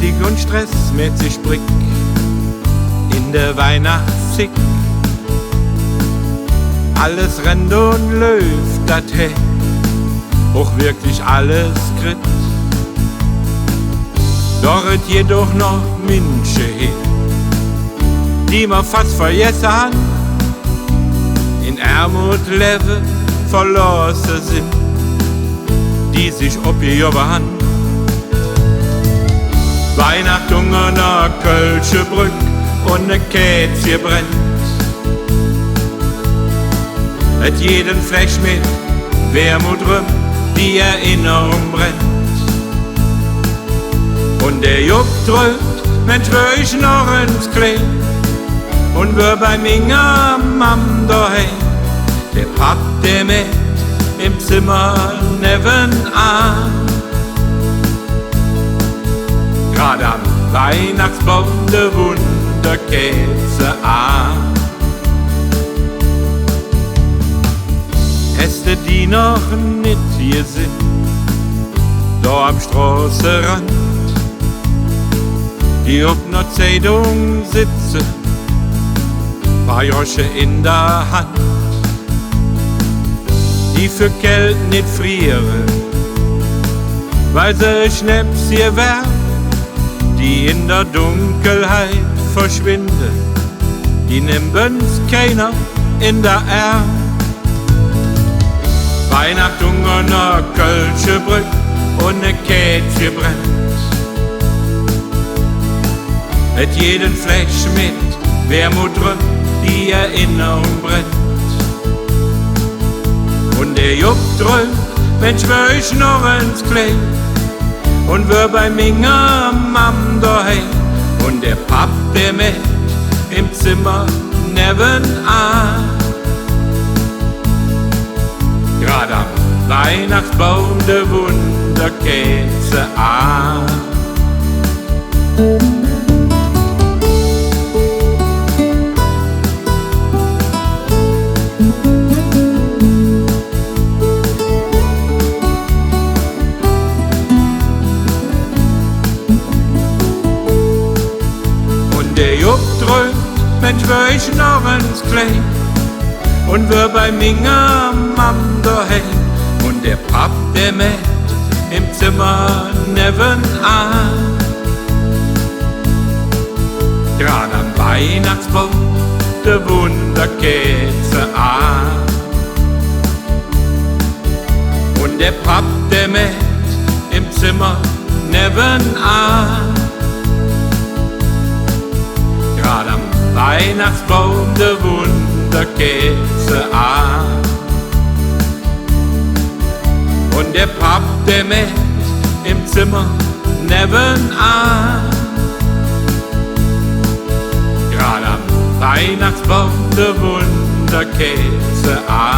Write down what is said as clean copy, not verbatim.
hektik und stressmäßig Brick in der Weihnachtssick. Alles rennt und läuft dahin, auch wirklich alles krit. Dort jedoch noch Menschen hin, die man fast vergessen han, in Armut leben, verlassen sind, die sich abgehoben han. Weihnacht unter einer Kölsche Brück und ne Kätzje brennt. Et jeden Flesch mit Wermut rum, die Erinnerung brennt. Und der Jupp drückt, Mensch, wär ich noch ins Klee und wär bei meiner Mam daheim. Der Papp, der mit im Zimmer nebenan. Grad am Weihnachtsbaum de Wunderkäse an. Äste, die noch nicht hier sind, da am Straßenrand, die auf ner Zeitung sitzen, paar Josche in der Hand, die für Geld nicht frieren, weil sie Schnaps hier werfen, die in der Dunkelheit verschwinden, die nimmen's keiner in der Arm. Weihnacht unter ner Kölsche Brück und ne Kätzje brennt. Et jeden Flesch mit Wermut drin, die Erinnerung brennt. Und der Jupp drückt, Mensch, wär ich noch ins Klee und wär bei meiner Mam daheim. Und der Papp, der mit im Zimmer nebenan. Grad am Weihnachtsbaum de Wunderkäse an. Und der Jupp drückt, Mensch, wär ich noch ins Klee und wär bei meiner Mam daheim. Und der Papp, der mit im Zimmer nebenan. Grad am Weihnachtsbaum de Wunderkäse an. Und der Papp, der mit im Zimmer nebenan. Grad am Weihnachtsbaum de Wunderkäse an. Und der Papp, der mit im Zimmer nebenan. Grad am Weihnachtsbaum de Wunderkäse an.